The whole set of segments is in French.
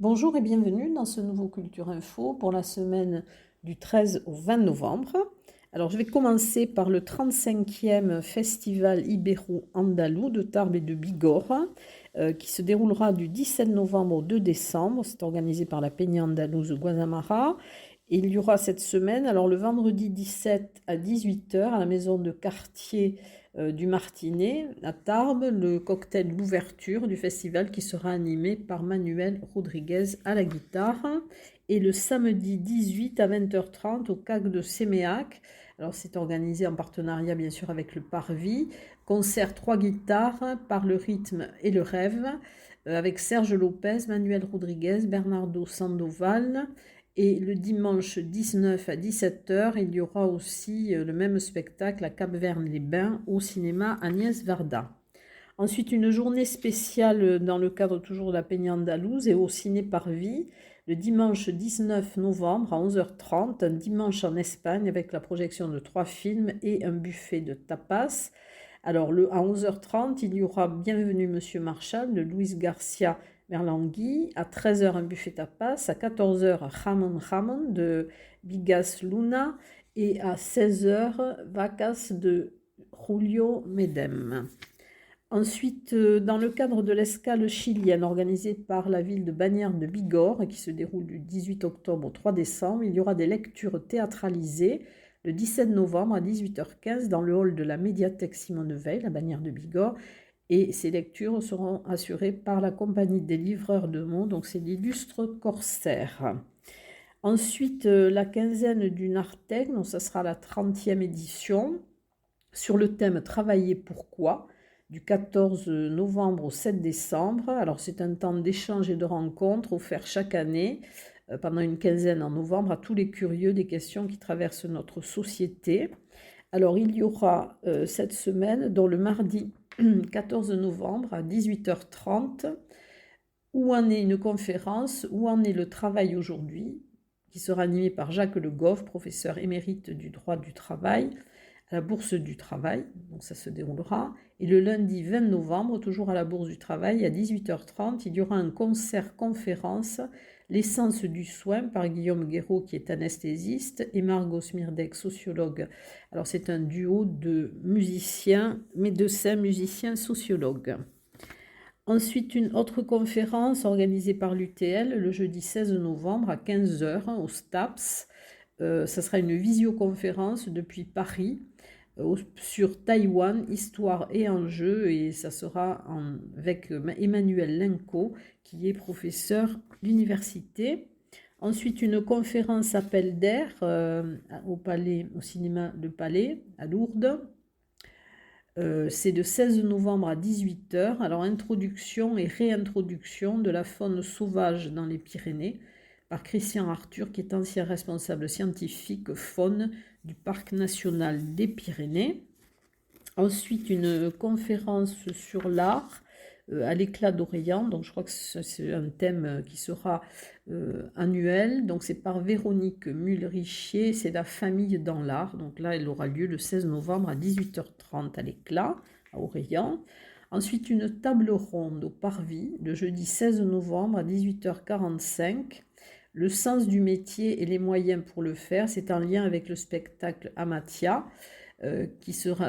Bonjour et bienvenue dans ce nouveau Culture Info pour la semaine du 13 au 20 novembre. Alors je vais commencer par le 35e Festival Ibéro-Andalou de Tarbes et de Bigorre qui se déroulera du 17 novembre au 2 décembre. C'est organisé par la Peña Andalouse Guadamara. Et il y aura cette semaine, alors le vendredi 17 à 18 h à la maison de quartier du Martinet à Tarbes, le cocktail d'ouverture du festival qui sera animé par Manuel Rodriguez à la guitare. Et le samedi 18 à 20 h 30 au CAC de Séméac. Alors c'est organisé en partenariat bien sûr avec le Parvis. Concert 3 guitares par le rythme et le rêve avec Serge Lopez, Manuel Rodriguez, Bernardo Sandoval. Et le dimanche 19 à 17 h, il y aura aussi le même spectacle à Cap-Verne-les-Bains au cinéma Agnès Varda. Ensuite, une journée spéciale dans le cadre toujours de la Peña Andalouse et au Ciné Parvis, le dimanche 19 novembre à 11 h 30, un dimanche en Espagne avec la projection de 3 films et un buffet de tapas. Alors, à 11 h 30, il y aura Bienvenue Monsieur Marshall de Luis Garcia Merlangui. À 13 h, un buffet tapas. À 14 h, Ramon Ramon de Bigas Luna. Et à 16 h, Vacas de Julio Medem. Ensuite, dans le cadre de l'escale chilienne organisée par la ville de Bagnères de Bigorre, qui se déroule du 18 octobre au 3 décembre, il y aura des lectures théâtralisées le 17 novembre à 18 h 15 dans le hall de la médiathèque Simone Veil, à Bagnères de Bigorre. Et ces lectures seront assurées par la compagnie des livreurs de mots, donc c'est l'illustre Corsaire. Ensuite, la quinzaine du Nartec, donc ça sera la 30e édition, sur le thème Travailler pourquoi, du 14 novembre au 7 décembre. Alors c'est un temps d'échange et de rencontres offert chaque année pendant une quinzaine en novembre à tous les curieux des questions qui traversent notre société. Alors il y aura cette semaine, dont le mardi 14 novembre à 18 h 30, où en est une conférence, où en est le travail aujourd'hui, qui sera animée par Jacques Le Goff, professeur émérite du droit du travail, à la Bourse du Travail, donc ça se déroulera. Et le lundi 20 novembre, toujours à la Bourse du Travail, à 18 h 30, il y aura un concert-conférence, L'essence du soin, par Guillaume Guéraud, qui est anesthésiste, et Margot Smirdek, sociologue. Alors c'est un duo de musiciens, médecins, musiciens, sociologues. Ensuite, une autre conférence organisée par l'UTL le jeudi 16 novembre à 15 h au STAPS. Ça sera une visioconférence depuis Paris sur Taïwan, histoire et enjeux, et ça sera avec Emmanuel Lenko, qui est professeur d'université. Ensuite, une conférence appel d'air au Palais, au cinéma Le Palais, à Lourdes. C'est de 16 novembre à 18 h. Alors, introduction et réintroduction de la faune sauvage dans les Pyrénées par Christian Arthur, qui est ancien responsable scientifique faune du Parc national des Pyrénées. Ensuite, une conférence sur l'art à l'éclat d'Orient. Donc, je crois que c'est un thème qui sera annuel. Donc, c'est par Véronique Mulrichier. C'est la famille dans l'art. Donc là, elle aura lieu le 16 novembre à 18 h 30 à l'éclat, à Orient. Ensuite, une table ronde au Parvis, le jeudi 16 novembre à 18 h 45. Le sens du métier et les moyens pour le faire, c'est en lien avec le spectacle Amatia.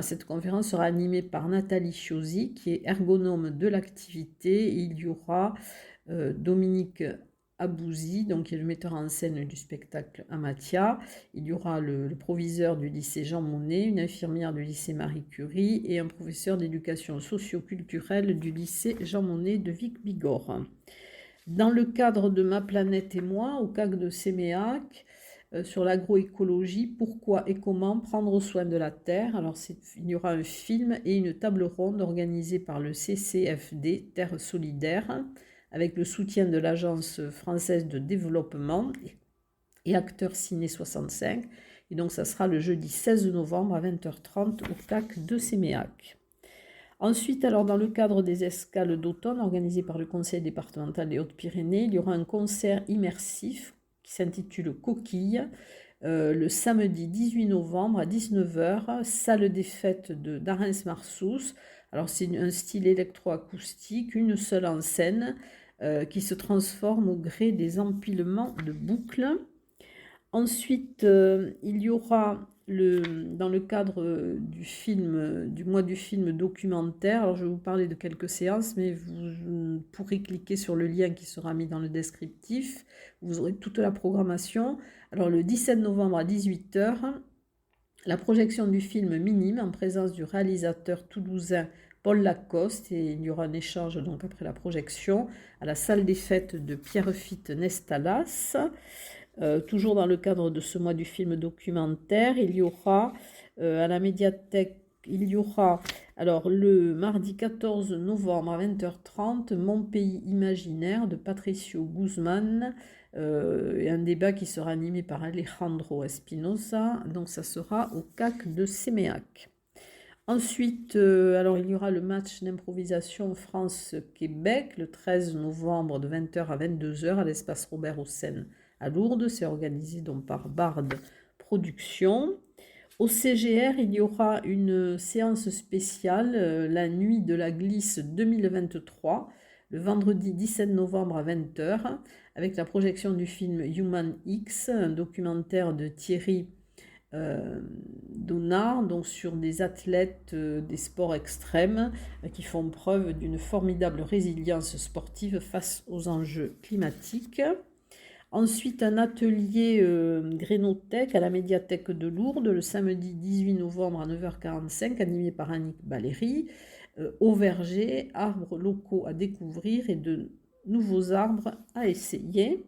Cette conférence sera animée par Nathalie Chiosi, qui est ergonome de l'activité. Il y aura Dominique Abouzi, donc qui est le metteur en scène du spectacle Amatia. Il y aura le proviseur du lycée Jean Monnet, une infirmière du lycée Marie Curie et un professeur d'éducation socio-culturelle du lycée Jean Monnet de Vic-Bigorre. Dans le cadre de Ma planète et moi, au CAC de Séméac, sur l'agroécologie, pourquoi et comment prendre soin de la terre. Alors il y aura un film et une table ronde organisée par le CCFD, Terre solidaire, avec le soutien de l'Agence française de développement et Acteurs Ciné 65. Et donc ça sera le jeudi 16 novembre à 20 h 30 au CAC de Séméac. Ensuite, alors dans le cadre des escales d'automne organisées par le Conseil départemental des Hautes-Pyrénées, il y aura un concert immersif qui s'intitule Coquille, le samedi 18 novembre à 19 h, salle des fêtes d'Arens-Marsous. Alors c'est un style électroacoustique, une seule en scène, qui se transforment au gré des empilements de boucles. Ensuite, il y aura dans le cadre du mois du film documentaire, alors je vais vous parler de quelques séances, mais vous pourrez cliquer sur le lien qui sera mis dans le descriptif. Vous aurez toute la programmation. Alors le 17 novembre à 18 h, la projection du film Minime en présence du réalisateur toulousain Paul Lacoste, et il y aura un échange donc après la projection à la salle des fêtes de Pierrefitte Nestalas. Toujours dans le cadre de ce mois du film documentaire, il y aura à la médiathèque, alors le mardi 14 novembre à 20h30, Mon pays imaginaire de Patricio Guzman, et un débat qui sera animé par Alejandro Espinosa, donc ça sera au CAC de Séméac. Ensuite, alors il y aura le match d'improvisation France-Québec le 13 novembre de 20h à 22h à l'espace Robert Hossein à Lourdes. C'est organisé donc par Bard Productions. Au CGR, il y aura une séance spéciale, la nuit de la glisse 2023, le vendredi 17 novembre à 20h, avec la projection du film Human X, un documentaire de Thierry Donard, donc sur des athlètes des sports extrêmes qui font preuve d'une formidable résilience sportive face aux enjeux climatiques. Ensuite, un atelier Grénothèque à la médiathèque de Lourdes le samedi 18 novembre à 9h45, animé par Annick Baléry, au verger, arbres locaux à découvrir et de nouveaux arbres à essayer.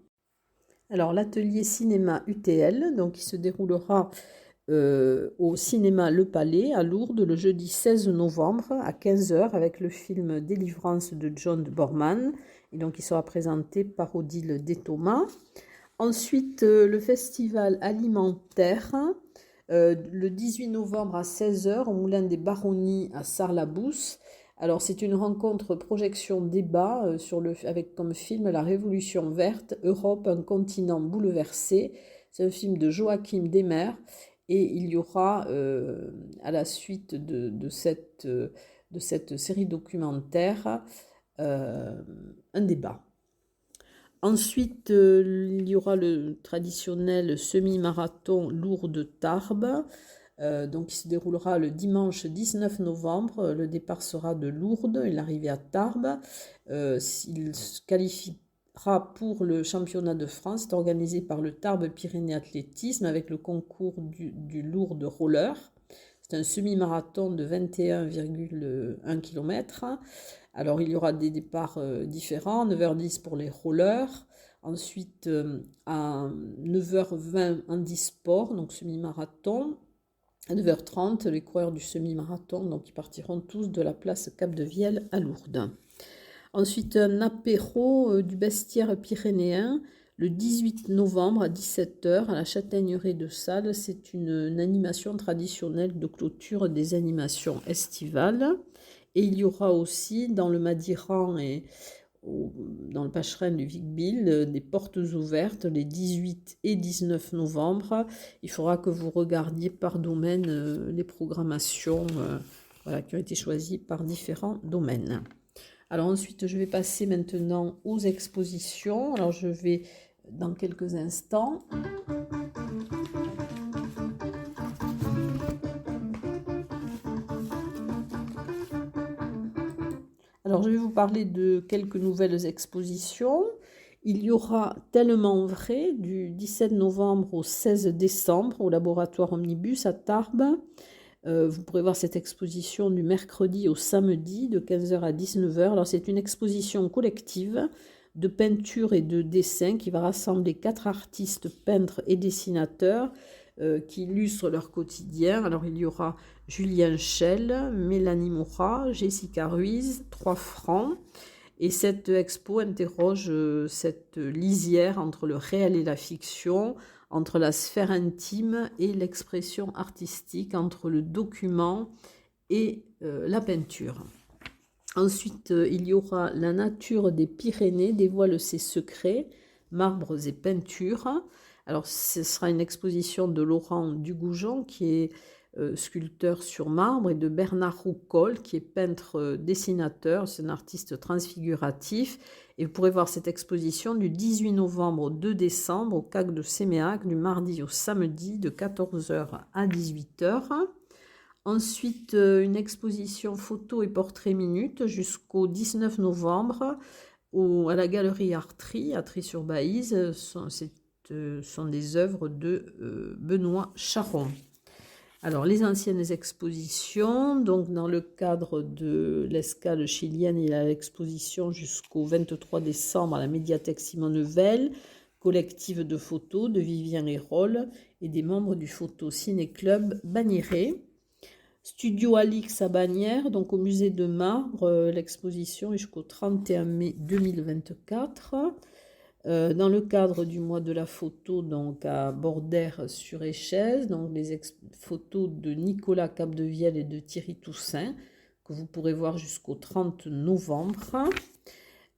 Alors, l'atelier cinéma UTL, donc, qui se déroulera au cinéma Le Palais à Lourdes le jeudi 16 novembre à 15h avec le film Délivrance de John Borman. Et donc, il sera présenté par Odile Déthomas. Ensuite, le festival alimentaire, le 18 novembre à 16h au Moulin des Baronnies à Sarlabous. Alors, c'est une rencontre projection débat avec comme film La Révolution verte, Europe, un continent bouleversé. C'est un film de Joachim Demer. Et il y aura, à la suite de cette série documentaire, un débat. Ensuite, il y aura le traditionnel semi-marathon Lourdes-Tarbes, donc qui se déroulera le dimanche 19 novembre. Le départ sera de Lourdes et l'arrivée à Tarbes. Il se qualifiera pour le championnat de France. C'est organisé par le Tarbes Pyrénées Athlétisme avec le concours du Lourdes Roller. C'est un semi-marathon de 21,1 km. Alors, il y aura des départs différents, 9h10 pour les rollers, ensuite à 9h20 handisport, donc semi-marathon, à 9h30 les coureurs du semi-marathon, donc ils partiront tous de la place Cap-de-Vielle à Lourdes. Ensuite, un apéro du bestiaire pyrénéen, le 18 novembre à 17h à la Châtaigneraie de Salles. C'est une animation traditionnelle de clôture des animations estivales. Et il y aura aussi dans le Madiran et dans le Pacherin du Vic-Bilh des portes ouvertes les 18 et 19 novembre. Il faudra que vous regardiez par domaine les programmations qui ont été choisies par différents domaines. Alors ensuite, je vais passer maintenant aux expositions. Alors je vais dans quelques instants. Alors je vais vous parler de quelques nouvelles expositions. Il y aura Tellement vrai du 17 novembre au 16 décembre au laboratoire Omnibus à Tarbes. Vous pourrez voir cette exposition du mercredi au samedi de 15h à 19h. Alors c'est une exposition collective de peinture et de dessin qui va rassembler 4 artistes peintres et dessinateurs qui illustrent leur quotidien. Alors il y aura Julien Schell, Mélanie Moura, Jessica Ruiz, 3 francs. Et cette expo interroge cette lisière entre le réel et la fiction, entre la sphère intime et l'expression artistique, entre le document et la peinture. Ensuite, il y aura La nature des Pyrénées dévoile ses secrets, marbres et peintures, Alors, ce sera une exposition de Laurent Dugoujon, qui est sculpteur sur marbre, et de Bernard Roucol, qui est peintre dessinateur, c'est un artiste transfiguratif. Et vous pourrez voir cette exposition du 18 novembre au 2 décembre au CAC de Séméac, du mardi au samedi de 14h à 18h. Ensuite, une exposition photo et portrait minute jusqu'au 19 novembre à la galerie Artry, à Try-sur-Baïse. Ce sont des œuvres de Benoît Charon. Alors, les anciennes expositions, donc dans le cadre de l'escale chilienne, il y a l'exposition jusqu'au 23 décembre à la médiathèque Simone Veil, collective de photos de Vivien Hérol et des membres du Photo Ciné Club Bagnères. Studio Alix à Bagnères, donc au musée de marbre, l'exposition est jusqu'au 31 mai 2024. Dans le cadre du mois de la photo, donc à Bordères-sur-Échez, donc les photos de Nicolas Capdevielle et de Thierry Toussaint, que vous pourrez voir jusqu'au 30 novembre.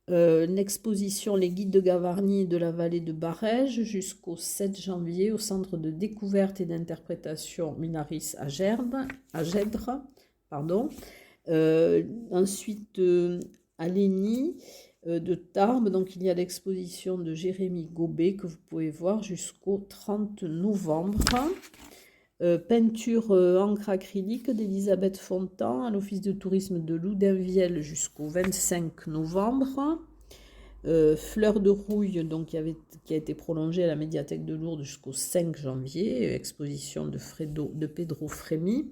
L'exposition Les Guides de Gavarnie et de la vallée de Barèges jusqu'au 7 janvier au centre de découverte et d'interprétation Minaris à Gèdre. Ensuite, à Lény de Tarbes, donc il y a l'exposition de Jérémy Gobet que vous pouvez voir jusqu'au 30 novembre. Peinture encre acrylique d'Elisabeth Fontan à l'office de tourisme de Loudunvielle jusqu'au 25 novembre. Fleur de rouille, donc, qui a été prolongée à la médiathèque de Lourdes jusqu'au 5 janvier, exposition de Pedro Frémy.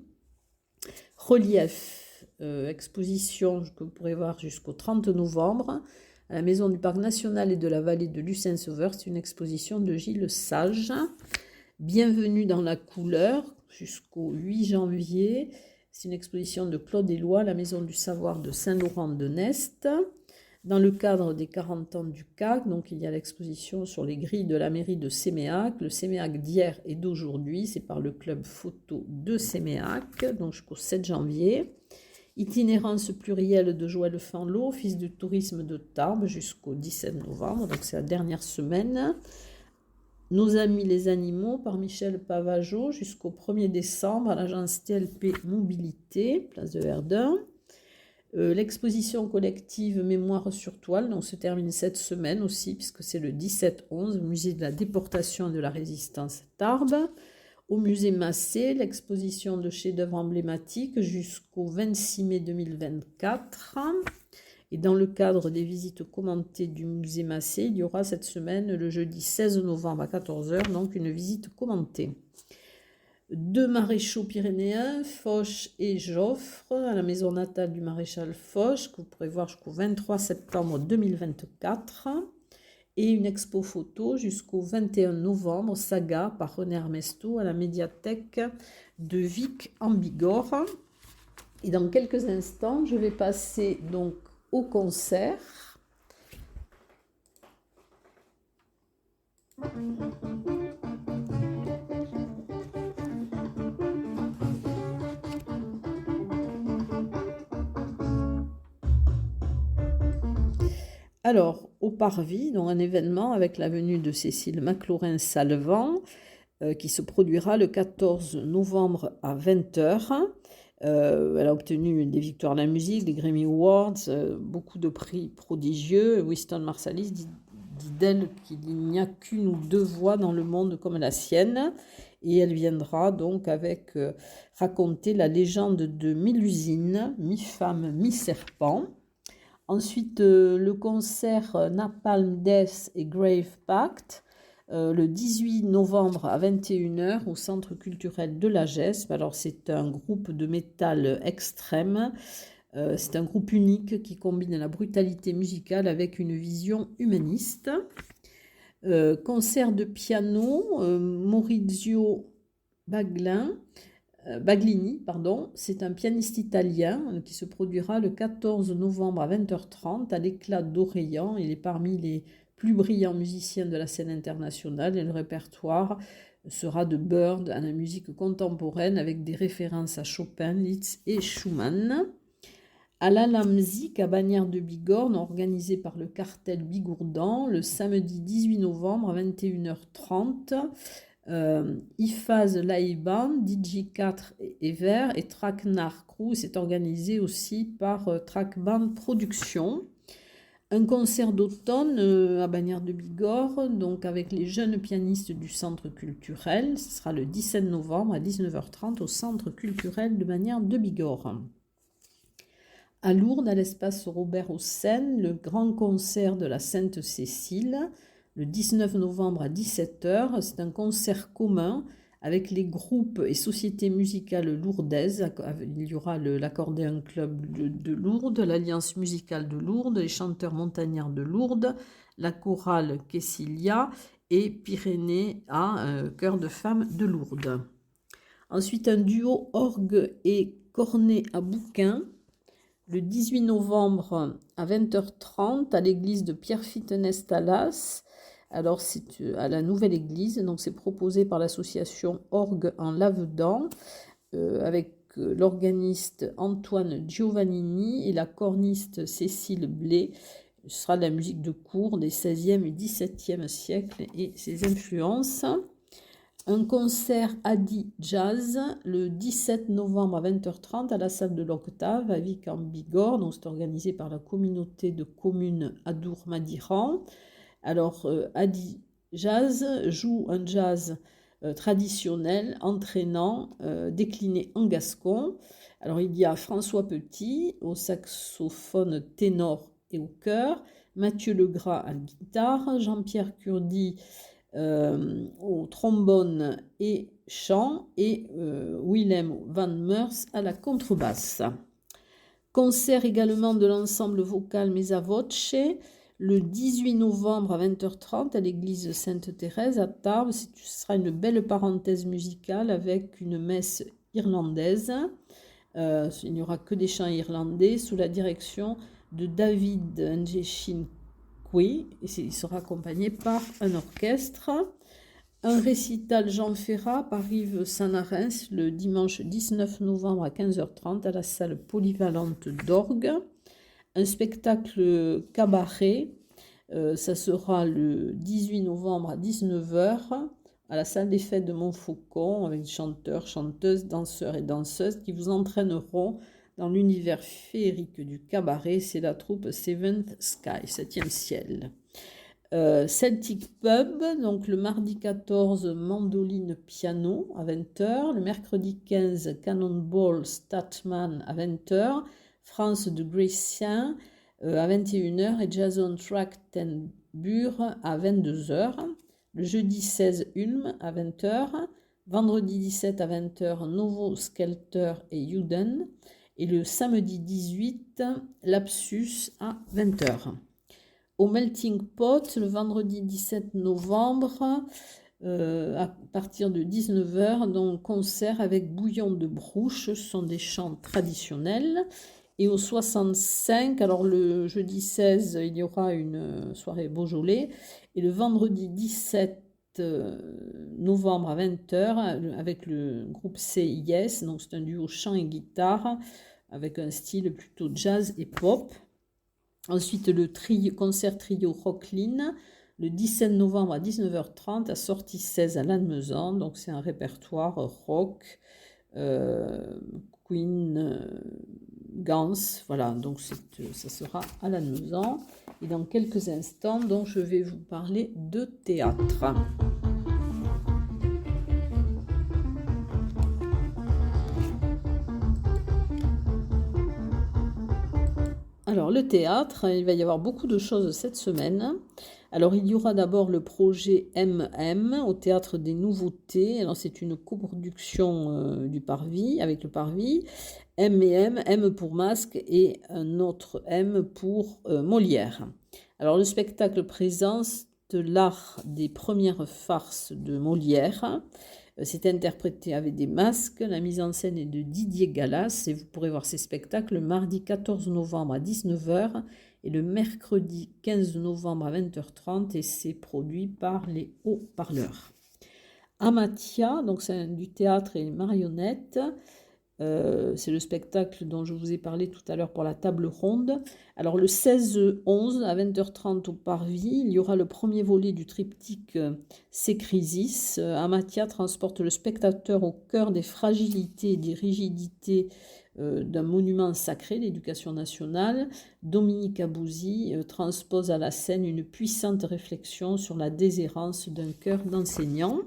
Relief, exposition que vous pourrez voir jusqu'au 30 novembre à la Maison du Parc National et de la Vallée de Lucin-Sauveur. C'est une exposition de Gilles Sage. Bienvenue dans la couleur jusqu'au 8 janvier. C'est une exposition de Claude Éloi à la Maison du Savoir de Saint-Laurent-de-Nest. Dans le cadre des 40 ans du CAC, donc il y a l'exposition sur les grilles de la mairie de Séméac. Le Séméac d'hier et d'aujourd'hui, c'est par le club photo de Séméac, donc jusqu'au 7 janvier. Itinérance plurielle de Joël Fanlot, office de tourisme de Tarbes jusqu'au 17 novembre, donc c'est la dernière semaine. Nos amis les animaux par Michel Pavageau jusqu'au 1er décembre à l'agence TLP Mobilité, place de Verdun. L'exposition collective Mémoire sur toile, donc se termine cette semaine aussi, puisque c'est le 17-11 au musée de la déportation et de la résistance Tarbes. Au musée Massé, l'exposition de chefs-d'œuvre emblématiques jusqu'au 26 mai 2024. Et dans le cadre des visites commentées du musée Massé, il y aura cette semaine, le jeudi 16 novembre à 14h, donc une visite commentée. Deux maréchaux pyrénéens, Foch et Joffre, à la maison natale du maréchal Foch, que vous pourrez voir jusqu'au 23 septembre 2024. Et une expo photo jusqu'au 21 novembre, Saga, par René Armesto, à la médiathèque de Vic en Bigorre. Et dans quelques instants, je vais passer donc au concert. Alors, au Parvis, donc un événement avec la venue de Cécile Maclaurin-Salvant, qui se produira le 14 novembre à 20h. Elle a obtenu des victoires de la musique, des Grammy Awards, beaucoup de prix prodigieux. Wynton Marsalis dit d'elle qu'il n'y a qu'une ou deux voix dans le monde comme la sienne. Et elle viendra donc avec raconter la légende de Mélusine, mi-femme, mi-serpent. Ensuite, le concert Napalm Death et Grave Pact, le 18 novembre à 21h au Centre culturel de la Gespe. Alors, c'est un groupe de métal extrême. C'est un groupe unique qui combine la brutalité musicale avec une vision humaniste. Concert de piano, Maurizio Baglini, c'est un pianiste italien qui se produira le 14 novembre à 20h30 à l'Éclat d'Orléans. Il est parmi les plus brillants musiciens de la scène internationale et le répertoire sera de Bird à la musique contemporaine avec des références à Chopin, Liszt et Schumann. à l'Alamzik à Bagnères de Bigorre, organisé par le cartel Bigourdan, le samedi 18 novembre à 21h30. Ifaz Laïban, DJ4 et Vert et Tracknar Crew, c'est organisé aussi par Trackband Productions. Un concert d'automne à Bagnères de Bigorre, donc avec les jeunes pianistes du centre culturel. Ce sera le 17 novembre à 19h30 au centre culturel de Bagnères de Bigorre. À Lourdes, à l'espace Robert Hossein, le grand concert de la Sainte-Cécile, le 19 novembre à 17h. C'est un concert commun avec les groupes et sociétés musicales lourdaises. Il y aura l'accordéon club de Lourdes, l'Alliance musicale de Lourdes, les chanteurs montagnards de Lourdes, la chorale Kessilia et Pyrénées à chœur de femmes de Lourdes. Ensuite, un duo orgue et cornet à bouquin, le 18 novembre à 20h30 à l'église de Pierrefitte-Nestalas. Alors, c'est à la nouvelle église, donc c'est proposé par l'association Orgue en Lavedan, avec l'organiste Antoine Giovannini et la corniste Cécile Blé. Ce sera de la musique de cour des 16e et 17e siècles et ses influences. Un concert Adi Jazz le 17 novembre à 20h30 à la salle de l'Octave à Vic en Bigorre. Donc, c'est organisé par la communauté de communes Adour-Madiran. Alors, Adi Jazz joue un jazz traditionnel, entraînant, décliné en gascon. Alors, il y a François Petit au saxophone ténor et au chœur, Mathieu Legras à la guitare, Jean-Pierre Curdi au trombone et chant et Willem van Meurs à la contrebasse. Concert également de l'ensemble vocal Mesa Voce le 18 novembre à 20h30 à l'église Sainte-Thérèse à Tarbes. Ce sera une belle parenthèse musicale avec une messe irlandaise. Il n'y aura que des chants irlandais sous la direction de David Njeshin. Oui, il sera accompagné par un orchestre. Un récital Jean Ferrat par Yves Sanarens le dimanche 19 novembre à 15h30 à la salle polyvalente d'Orgue. Un spectacle cabaret, ça sera le 18 novembre à 19h à la salle des fêtes de Montfaucon avec chanteurs, chanteuses, danseurs et danseuses qui vous entraîneront dans l'univers féerique du cabaret. C'est la troupe Seventh Sky, 7e ciel. Celtic Pub, donc le mardi 14, mandoline piano à 20h, le mercredi 15, Cannonball Statman à 20h, France de Gracien à 21h et Jason Trachtenburg à 22h, le jeudi 16, Ulm à 20h, vendredi 17 à 20h, Novo Skelter et Juden, et le samedi 18, Lapsus à 20h. Au Melting Pot, le vendredi 17 novembre, à partir de 19h, donc concert avec Bouillon de Brouche, ce sont des chants traditionnels. Et au 65, alors le jeudi 16, il y aura une soirée Beaujolais, et le vendredi 17 novembre à 20h, avec le groupe CIS, donc c'est un duo chant et guitare, avec un style plutôt jazz et pop. Ensuite, le concert trio Rocklin, le 17 novembre à 19h30, à Sortie 16 à Lannemezan. Donc, c'est un répertoire rock, Queen, Gans. Voilà, donc ça sera à Lannemezan. Et dans quelques instants, donc, je vais vous parler de théâtre. Alors, le théâtre, il va y avoir beaucoup de choses cette semaine. Alors, il y aura d'abord le projet MM au Théâtre des Nouveautés. Alors, c'est une coproduction du Parvis, avec le Parvis. M et M, M pour Masque et un autre M pour Molière. Alors, le spectacle présente l'art des premières farces de Molière. C'est interprété avec des masques. La mise en scène est de Didier Gallas et vous pourrez voir ces spectacles le mardi 14 novembre à 19h et le mercredi 15 novembre à 20h30 et c'est produit par les Hauts-Parleurs. Amatia, donc c'est du théâtre et marionnettes. C'est le spectacle dont je vous ai parlé tout à l'heure pour la table ronde. Alors le 16-11 à 20h30 au Parvis, il y aura le premier volet du triptyque C'est Crisis. Amatia transporte le spectateur au cœur des fragilités et des rigidités d'un monument sacré, l'éducation nationale. Dominique Abouzi transpose à la scène une puissante réflexion sur la déshérence d'un cœur d'enseignant.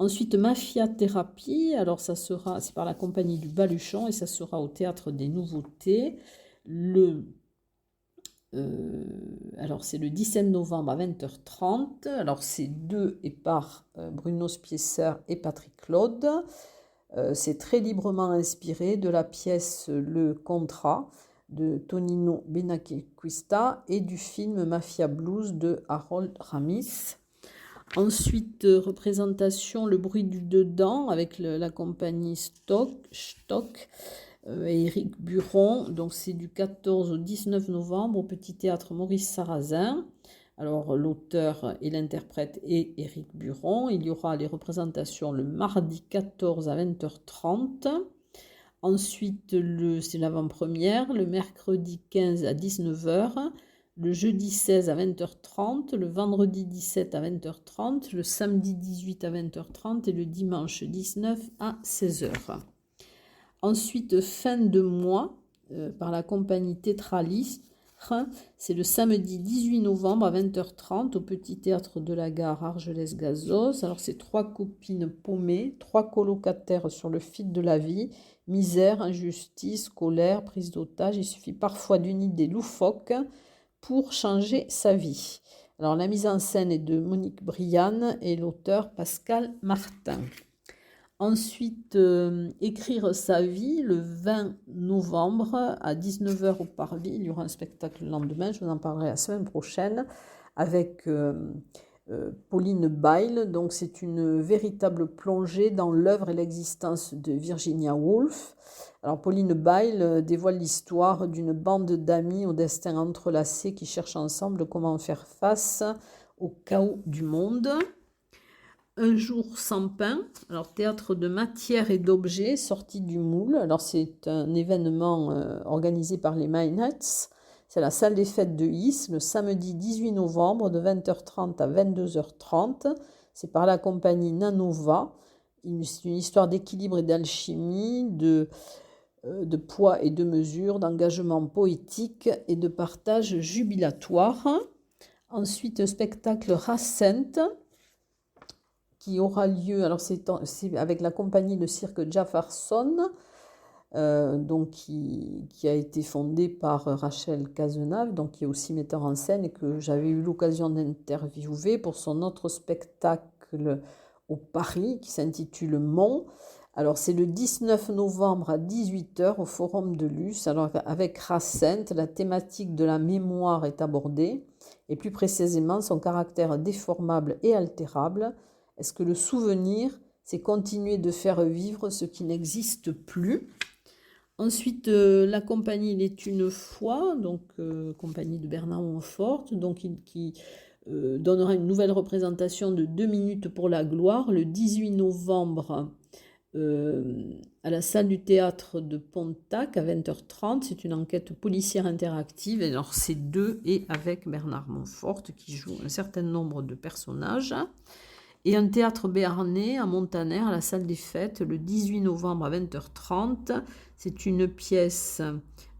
Ensuite, Mafia Thérapie, alors c'est par la compagnie du Baluchon et ça sera au Théâtre des Nouveautés. Alors c'est le 17 novembre à 20h30. Alors c'est de et par Bruno Spiesser et Patrick Claude. C'est très librement inspiré de la pièce Le Contrat de Tonino Benacquista et du film Mafia Blues de Harold Ramis. Ensuite, représentation Le bruit du dedans avec la compagnie Stock et Éric Buron. Donc c'est du 14 au 19 novembre au Petit Théâtre Maurice Sarrazin. Alors l'auteur et l'interprète est Éric Buron. Il y aura les représentations le mardi 14 à 20h30. Ensuite, c'est l'avant-première, le mercredi 15 à 19h. Le jeudi 16 à 20h30, le vendredi 17 à 20h30, le samedi 18 à 20h30 et le dimanche 19 à 16h. Ensuite, fin de mois, par la compagnie Tétralis, c'est le samedi 18 novembre à 20h30 au Petit Théâtre de la Gare Argelès-Gazos. Alors, c'est 3 copines paumées, 3 colocataires sur le fil de la vie, misère, injustice, colère, prise d'otage. Il suffit parfois d'une idée loufoque pour changer sa vie. Alors la mise en scène est de Monique Brianne et l'auteur Pascal Martin. Ensuite, écrire sa vie, le 20 novembre à 19h au Parvis. Il y aura un spectacle le lendemain, je vous en parlerai la semaine prochaine, avec Pauline Bail. Donc c'est une véritable plongée dans l'œuvre et l'existence de Virginia Woolf. Alors Pauline Bail dévoile l'histoire d'une bande d'amis au destin entrelacé qui cherchent ensemble comment faire face au chaos du monde. Un jour sans pain, alors théâtre de matière et d'objets sorti du moule. Alors c'est un événement organisé par les Mineheads. C'est la salle des fêtes de Is, le samedi 18 novembre de 20h30 à 22h30. C'est par la compagnie Nanova. C'est une histoire d'équilibre et d'alchimie, de poids et de mesure, d'engagement poétique et de partage jubilatoire. Ensuite, un spectacle Racente qui aura lieu, alors c'est avec la compagnie de cirque Jefferson, donc qui a été fondée par Rachel Cazenave, donc qui est aussi metteur en scène et que j'avais eu l'occasion d'interviewer pour son autre spectacle au Paris qui s'intitule Mont. Alors c'est le 19 novembre à 18h au Forum de Luce. Alors avec Racente, la thématique de la mémoire est abordée et plus précisément son caractère déformable et altérable. Est-ce que le souvenir, c'est continuer de faire vivre ce qui n'existe plus? Ensuite, la compagnie Il est une fois, donc compagnie de Bernard Montfort, donc qui donnera une nouvelle représentation de 2 minutes pour la gloire le 18 novembre à la salle du théâtre de Pontac à 20h30. C'est une enquête policière interactive. Alors c'est et avec Bernard Montfort qui joue un certain nombre de personnages. Et un théâtre béarnais à Montaner, à la salle des fêtes, le 18 novembre à 20h30. C'est une pièce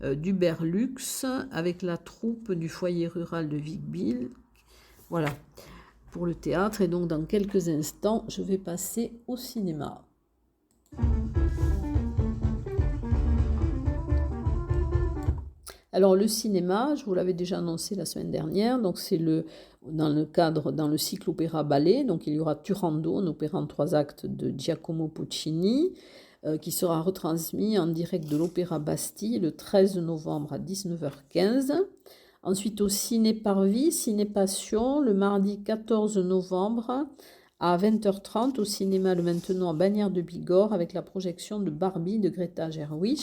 d'Hubert Lux avec la troupe du foyer rural de Vic-Bilh. Voilà, pour le théâtre. Et donc, dans quelques instants, je vais passer au cinéma. Alors le cinéma, je vous l'avais déjà annoncé la semaine dernière, donc c'est dans le cycle opéra-ballet, donc il y aura Turando, un opéra en 3 actes de Giacomo Puccini, qui sera retransmis en direct de l'Opéra Bastille le 13 novembre à 19h15. Ensuite au Ciné-Parvis, Ciné-Passion, le mardi 14 novembre à 20h30 au cinéma Le Maintenant à Bagnères de Bigorre avec la projection de Barbie de Greta Gerwig.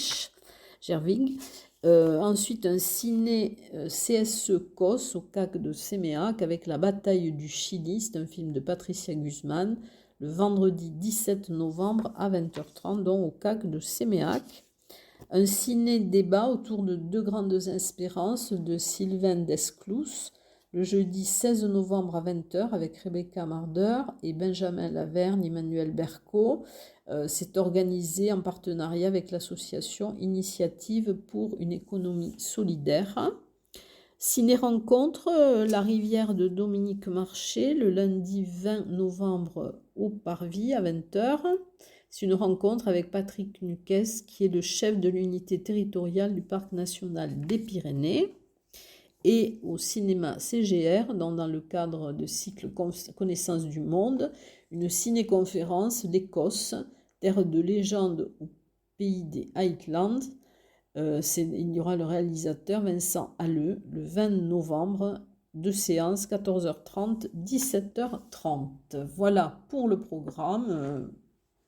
Ensuite, un ciné CSE COS au CAC de Séméac avec La bataille du Chili, c'est un film de Patricia Guzman, le vendredi 17 novembre à 20h30, donc au CAC de Séméac. Un ciné-débat autour de Deux grandes espérances de Sylvain Desclous, le jeudi 16 novembre à 20h avec Rebecca Marder et Benjamin Lavergne, Emmanuel Berco. C'est organisé en partenariat avec l'association Initiative pour une économie solidaire. Ciné-rencontre, La rivière de Dominique Marché, le lundi 20 novembre au Parvis à 20h. C'est une rencontre avec Patrick Nuques, qui est le chef de l'unité territoriale du Parc national des Pyrénées. Et au cinéma CGR, dans le cadre de cycle Connaissance du monde, une ciné-conférence d'Écosse, terre de légende au pays des Highlands. Il y aura le réalisateur Vincent Halleux le 20 novembre, 2 séances, 14h30, 17h30. Voilà pour le programme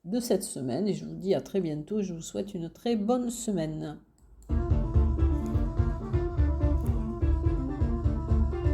de cette semaine et je vous dis à très bientôt et je vous souhaite une très bonne semaine.